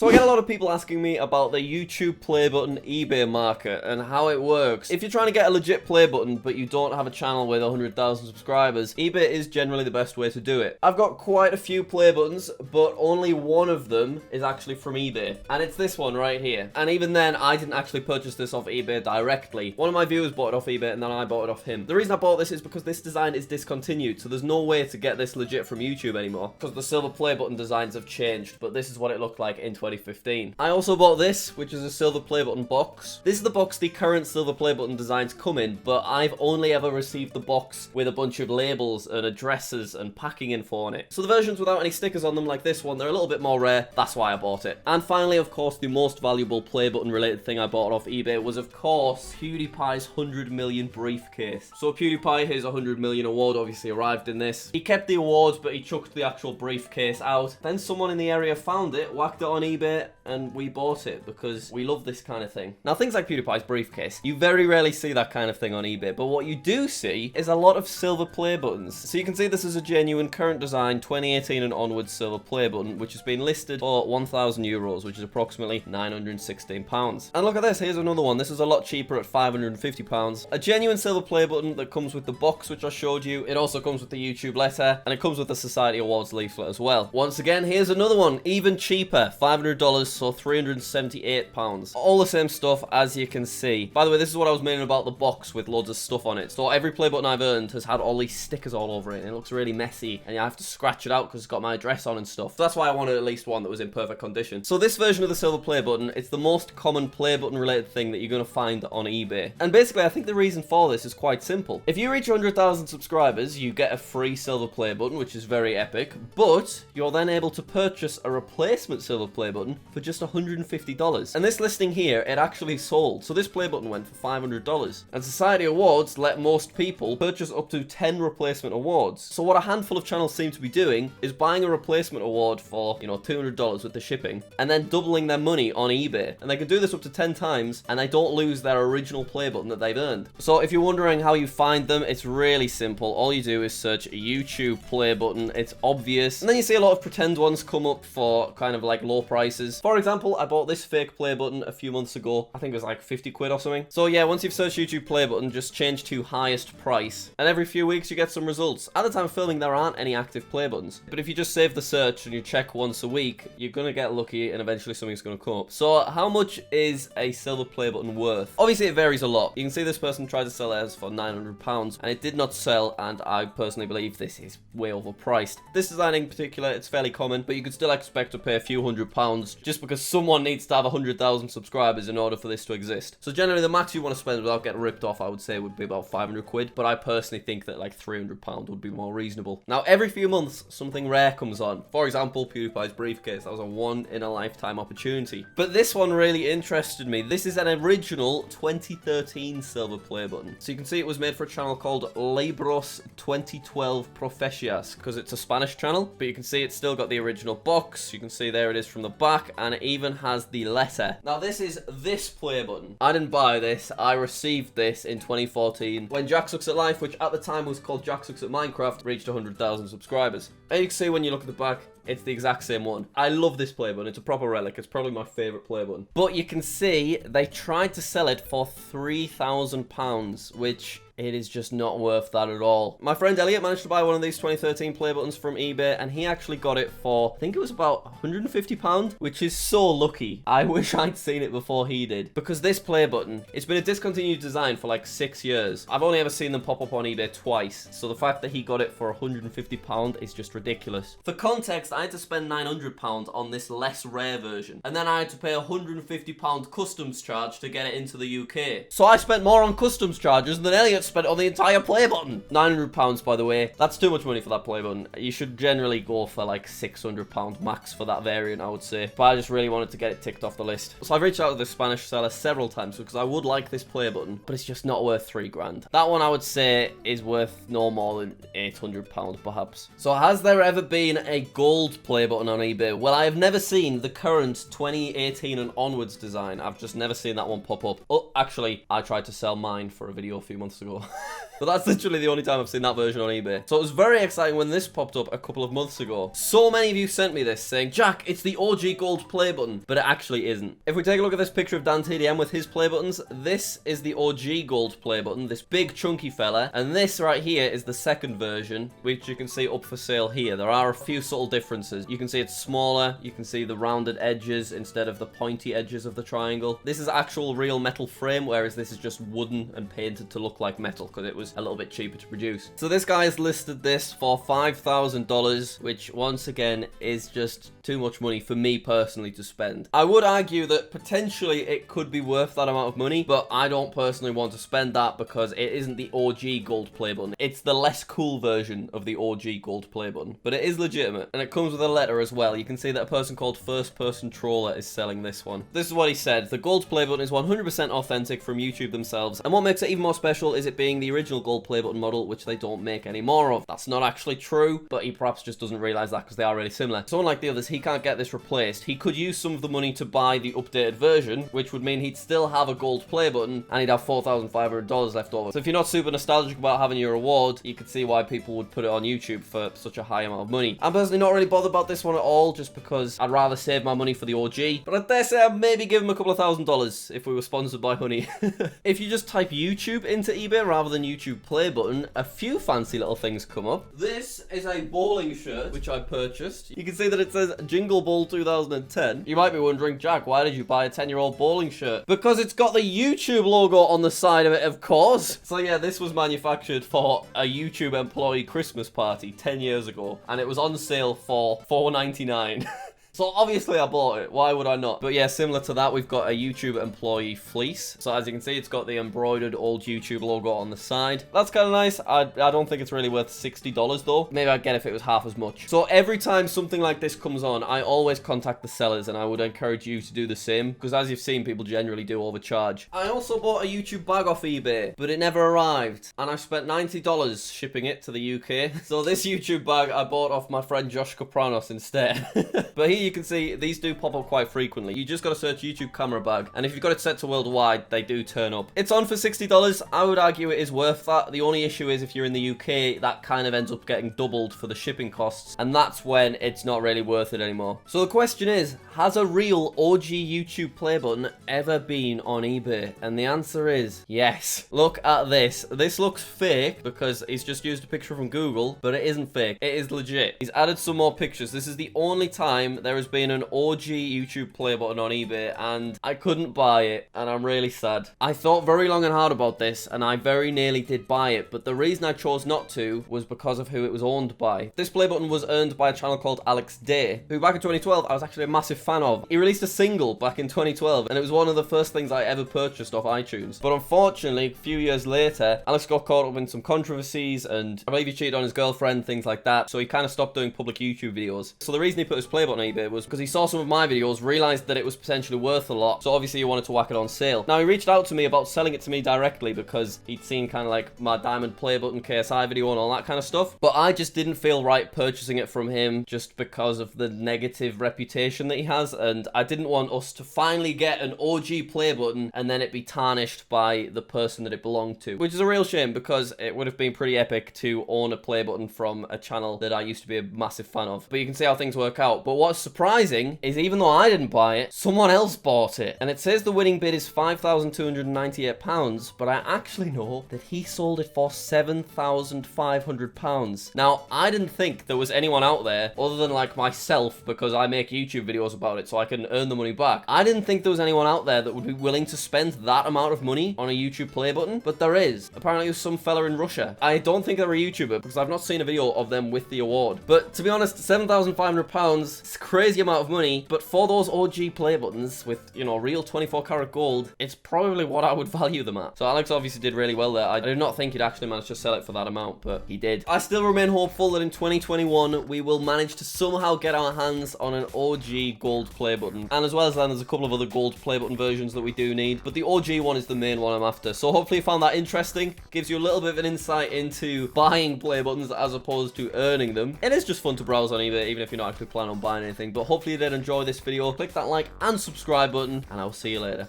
So I get a lot of people asking me about the YouTube play button eBay market and how it works. If you're trying to get a legit play button, but you don't have a channel with 100,000 subscribers, eBay is generally the best way to do it. I've got quite a few play buttons, but only one of them is actually from eBay. And it's this one right here. And even then, I didn't actually purchase this off eBay directly. One of my viewers bought it off eBay and then I bought it off him. The reason I bought this is because this design is discontinued, so there's no way to get this legit from YouTube anymore, because the silver play button designs have changed, but this is what it looked like in 2015. I also bought this, which is a silver play button box. This is the box the current silver play button designs come in, but I've only ever received the box with a bunch of labels and addresses and packing info on it. So the versions without any stickers on them like this one, they're a little bit more rare. That's why I bought it. And finally, of course, the most valuable play button related thing I bought off eBay was, of course, PewDiePie's 100 million briefcase. So PewDiePie, his 100 million award obviously arrived in this. He kept the awards, but he chucked the actual briefcase out. Then someone in the area found it, whacked it on eBay, and we bought it because we love this kind of thing. Now, things like PewDiePie's briefcase, you very rarely see that kind of thing on eBay, but what you do see is a lot of silver play buttons. So you can see this is a genuine current design 2018 and onwards silver play button, which has been listed for 1,000 euros, which is approximately 916 pounds. And look at this, here's another one. This is a lot cheaper at 550 pounds. A genuine silver play button that comes with the box, which I showed you. It also comes with the YouTube letter, and it comes with the Society Awards leaflet as well. Once again, here's another one, even cheaper, $500, so 378 pounds. All the same stuff, as you can see. By the way, this is what I was meaning about the box with loads of stuff on it. So every play button I've earned has had all these stickers all over it, and it looks really messy, and you have to scratch it out because it's got my address on and stuff. So that's why I wanted at least one that was in perfect condition. So this version of the silver play button, it's the most common play button related thing that you're going to find on eBay. And basically, I think the reason for this is quite simple. If you reach 100,000 subscribers, you get a free silver play button, which is very epic, but you're then able to purchase a replacement silver play button for just $150. And this listing here, it actually sold. So this play button went for $500. And Society Awards let most people purchase up to 10 replacement awards. So what a handful of channels seem to be doing is buying a replacement award for, you know, $200 with the shipping, and then doubling their money on eBay. And they can do this up to 10 times, and they don't lose their original play button that they've earned. So if you're wondering how you find them, it's really simple. All you do is search YouTube play button. It's obvious. And then you see a lot of pretend ones come up for kind of like low prices. For example, I bought this fake play button a few months ago. I think it was like 50 quid or something. So yeah, once you've searched YouTube play button, just change to highest price. And every few weeks you get some results. At the time of filming, there aren't any active play buttons. But if you just save the search and you check once a week, you're gonna get lucky and eventually something's gonna come up. So how much is a silver play button worth? Obviously it varies a lot. You can see this person tried to sell theirs for £900 and it did not sell, and I personally believe this is way overpriced. This design in particular, it's fairly common, but you could still expect to pay a few £100s just because someone needs to have 100,000 subscribers in order for this to exist. So generally the max you want to spend without getting ripped off, I would say, would be about 500 quid, but I personally think that like £300 would be more reasonable. Now every few months something rare comes on. For example, PewDiePie's briefcase. That was a one-in-a-lifetime opportunity. But this one really interested me. This is an original 2013 silver play button. So you can see it was made for a channel called Libros 2012 Profecias, because it's a Spanish channel, but you can see it's still got the original box. You can see there it is from the back, and it even has the letter. Now this is this play button. I didn't buy this. I received this in 2014 when JackSucksAtLife, which at the time was called JackSucksAtMinecraft, reached 100,000 subscribers. And you can see when you look at the back, it's the exact same one. I love this play button. It's a proper relic. It's probably my favorite play button. But you can see they tried to sell it for £3,000, which it is just not worth that at all. My friend Elliot managed to buy one of these 2013 play buttons from eBay, and he actually got it for, I think it was about £150, which is so lucky. I wish I'd seen it before he did, because this play button, it's been a discontinued design for like 6 years. I've only ever seen them pop up on eBay twice, so the fact that he got it for £150 is just ridiculous. For context, I had to spend £900 on this less rare version, and then I had to pay £150 customs charge to get it into the UK. So I spent more on customs charges than Elliot spent on the entire play button. £900, by the way. That's too much money for that play button. You should generally go for like £600 max for that variant, I would say. But I just really wanted to get it ticked off the list. So I've reached out to the Spanish seller several times because I would like this play button, but it's just not worth £3,000. That one I would say is worth no more than £800 perhaps. So has there ever been a gold play button on eBay? Well, I have never seen the current 2018 and onwards design. I've just never seen that one pop up. Oh, actually, I tried to sell mine for a video a few months ago. But that's literally the only time I've seen that version on eBay. So it was very exciting when this popped up a couple of months ago. So many of you sent me this saying, Jack, it's the OG gold play button, but it actually isn't. If we take a look at this picture of Dan TDM with his play buttons, this is the OG gold play button, this big chunky fella, and this right here is the second version, which you can see up for sale here. There are a few subtle differences. You can see it's smaller, you can see the rounded edges instead of the pointy edges of the triangle. This is actual real metal frame, whereas this is just wooden and painted to look like metal because it was a little bit cheaper to produce. So this guy has listed this for $5,000, which once again is just too much money for me personally to spend. I would argue that potentially it could be worth that amount of money, but I don't personally want to spend that because it isn't the OG gold play button. It's the less cool version of the OG gold play button, but it is legitimate, and it comes with a letter as well. You can see that a person called First Person Troller is selling this one. This is what he said: the gold play button is 100% authentic from YouTube themselves, and what makes it even more special is it being the original gold play button model, which they don't make any more of. That's not actually true, but he perhaps just doesn't realize that because they are really similar. So unlike the others, he can't get this replaced. He could use some of the money to buy the updated version, which would mean he'd still have a gold play button and he'd have $4,500 left over. So if you're not super nostalgic about having your reward, you could see why people would put it on YouTube for such a high amount of money. I'm personally not really bothered about this one at all, just because I'd rather save my money for the OG, but I dare say I'd maybe give him a couple of $1,000s if we were sponsored by Honey. If you just type YouTube into eBay rather than YouTube play button, a few fancy little things come up. This is a bowling shirt, which I purchased. You can see that it says Jingle Ball 2010. You might be wondering, Jack, why did you buy a 10-year-old bowling shirt? Because it's got the YouTube logo on the side of it, of course. So yeah, this was manufactured for a YouTube employee Christmas party 10 years ago, and it was on sale for $4.99. So obviously I bought it. Why would I not? But yeah, similar to that, we've got a YouTube employee fleece. So as you can see, it's got the embroidered old YouTube logo on the side. That's kind of nice. I don't think it's really worth $60 though. Maybe I'd get it if it was half as much. So every time something like this comes on, I always contact the sellers, and I would encourage you to do the same, because as you've seen, people generally do overcharge. I also bought a YouTube bag off eBay, but it never arrived, and I spent $90 shipping it to the UK. So this YouTube bag I bought off my friend Josh Kapranos instead. But he you can see these do pop up quite frequently. You just got to search YouTube camera bag, and if you've got it set to worldwide, they do turn up. It's on for $60. I would argue it is worth that. The only issue is if you're in the UK, that kind of ends up getting doubled for the shipping costs, and that's when it's not really worth it anymore. So the question is, has a real OG YouTube play button ever been on eBay? And the answer is yes. Look at this. This looks fake because he's just used a picture from Google, but it isn't fake. It is legit. He's added some more pictures. This is the only time there has been an OG YouTube play button on eBay, and I couldn't buy it, and I'm really sad. I thought very long and hard about this, and I very nearly did buy it, but the reason I chose not to was because of who it was owned by. This play button was earned by a channel called Alex Day, who back in 2012 I was actually a massive fan of. He released a single back in 2012, and it was one of the first things I ever purchased off iTunes. But unfortunately, a few years later, Alex got caught up in some controversies, and I believe he cheated on his girlfriend, things like that, so he kind of stopped doing public YouTube videos. So the reason he put his play button on eBay was because he saw some of my videos, realized that it was potentially worth a lot, so obviously he wanted to whack it on sale. Now, he reached out to me about selling it to me directly because he'd seen kind of like my diamond play button KSI video and all that kind of stuff, but I just didn't feel right purchasing it from him just because of the negative reputation that he has, and I didn't want us to finally get an OG play button and then it be tarnished by the person that it belonged to, which is a real shame because it would have been pretty epic to own a play button from a channel that I used to be a massive fan of. But you can see how things work out. But what's surprising is even though I didn't buy it, someone else bought it, and it says the winning bid is £5,298, but I actually know that he sold it for £7,500. Now, I didn't think there was anyone out there other than like myself, because I make YouTube videos about it so I can earn the money back. I didn't think there was anyone out there that would be willing to spend that amount of money on a YouTube play button, but there is. Apparently it was some fella in Russia. I don't think they're a YouTuber because I've not seen a video of them with the award, but to be honest, £7,500 is a crazy amount of money, but for those OG play buttons with, you know, real 24 karat gold, it's probably what I would value them at. So Alex obviously did really well there. I did not think he'd actually manage to sell it for that amount, but he did. I still remain hopeful that in 2021 we will manage to somehow get our hands on an OG gold play button, and as well as that, there's a couple of other gold play button versions that we do need, but the OG one is the main one I'm after. So hopefully you found that interesting. Gives you a little bit of an insight into buying play buttons as opposed to earning them. It is just fun to browse on eBay even if you're not actually planning on buying anything, but hopefully you did enjoy this video. Click that like and subscribe button, and I'll see you later.